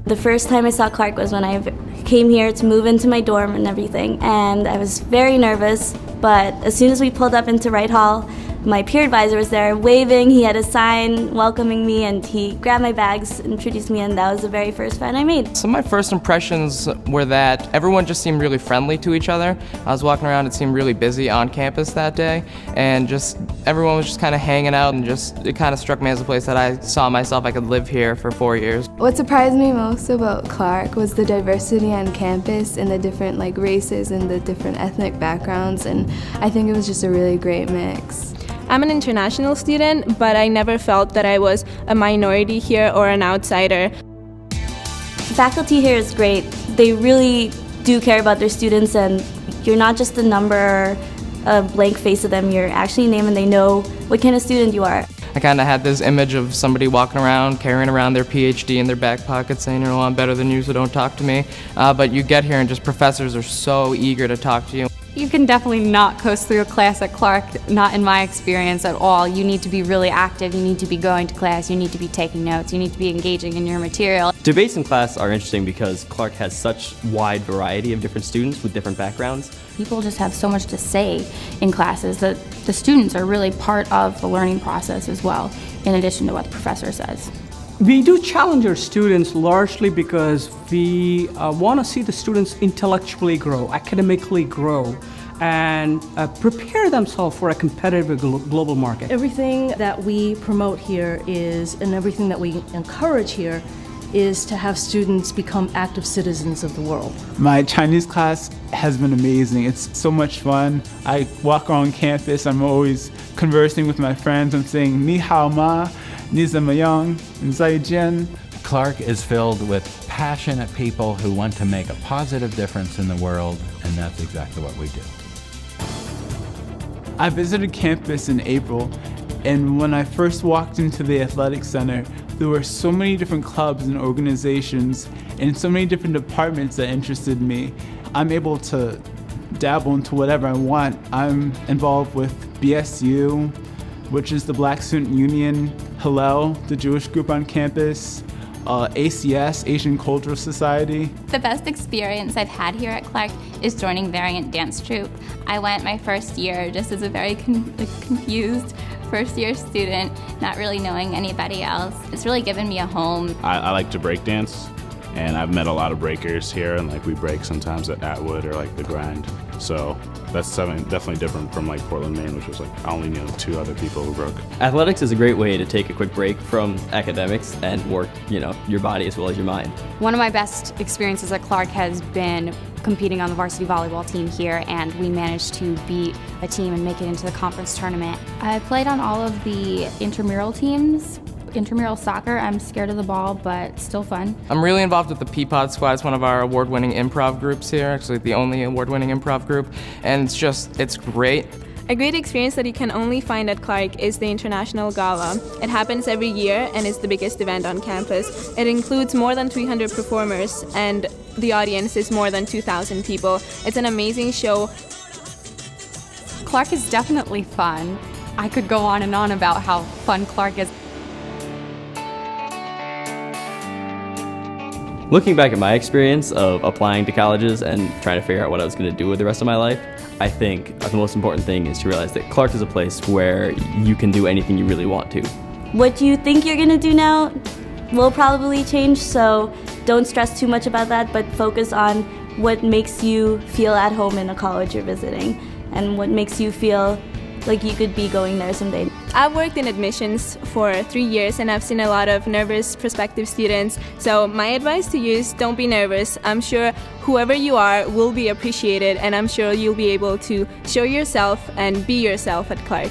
The first time I saw Clark was when I came here to move into my dorm and everything, and I was very nervous, but as soon as we pulled up into Wright Hall, my peer advisor was there waving. He had a sign welcoming me, and he grabbed my bags, introduced me, and that was the very first friend I made. Some of my first impressions were that everyone just seemed really friendly to each other. I was walking around, it seemed really busy on campus that day, and just everyone was just kind of hanging out, and it kind of struck me as a place that I saw myself I could live here for 4 years. What surprised me most about Clark was the diversity on campus and the different races and the different ethnic backgrounds, and I think it was just a really great mix. I'm an international student, but I never felt that I was a minority here or an outsider. The faculty here is great. They really do care about their students, and you're not just a number, a blank face of them. You're actually a name, and they know what kind of student you are. I kind of had this image of somebody walking around, carrying around their PhD in their back pocket saying, I'm better than you, so don't talk to me. But you get here and just professors are so eager to talk to you. You can definitely not coast through a class at Clark, not in my experience at all. You need to be really active, you need to be going to class, you need to be taking notes, you need to be engaging in your material. Debates in class are interesting because Clark has such wide variety of different students with different backgrounds. People just have so much to say in classes that the students are really part of the learning process as well, in addition to what the professor says. We do challenge our students largely because we want to see the students intellectually grow, academically grow, and prepare themselves for a competitive global market. Everything that we promote here and everything that we encourage here is to have students become active citizens of the world. My Chinese class has been amazing. It's so much fun. I walk around campus, I'm always conversing with my friends. I'm saying ni hao ma, ni zemayang, and zaijian. Clark is filled with passionate people who want to make a positive difference in the world, and that's exactly what we do. I visited campus in April, and when I first walked into the athletic center, there were so many different clubs and organizations and so many different departments that interested me. I'm able to dabble into whatever I want. I'm involved with BSU, which is the Black Student Union, Hillel, the Jewish group on campus, ACS, Asian Cultural Society. The best experience I've had here at Clark is joining Variant Dance Troupe. I went my first year just as a very confused first-year student, not really knowing anybody else. It's really given me a home. I like to break dance, and I've met a lot of breakers here, and we break sometimes at Atwood or the Grind. So that's something definitely different from Portland, Maine, which was I only knew 2 other people who broke. Athletics is a great way to take a quick break from academics and work, your body as well as your mind. One of my best experiences at Clark has been competing on the varsity volleyball team here, and we managed to beat a team and make it into the conference tournament. I played on all of the intramural teams. Intramural soccer, I'm scared of the ball, but still fun. I'm really involved with the Peapod Squad. It's one of our award-winning improv groups here, actually the only award-winning improv group, and it's great. A great experience that you can only find at Clark is the International Gala. It happens every year and is the biggest event on campus. It includes more than 300 performers, and the audience is more than 2,000 people. It's an amazing show. Clark is definitely fun. I could go on and on about how fun Clark is. Looking back at my experience of applying to colleges and trying to figure out what I was going to do with the rest of my life, I think the most important thing is to realize that Clark is a place where you can do anything you really want to. What you think you're going to do now will probably change, so don't stress too much about that, but focus on what makes you feel at home in a college you're visiting and what makes you feel like you could be going there someday. I've worked in admissions for 3 years, and I've seen a lot of nervous prospective students. So my advice to you is don't be nervous. I'm sure whoever you are will be appreciated, and I'm sure you'll be able to show yourself and be yourself at Clark.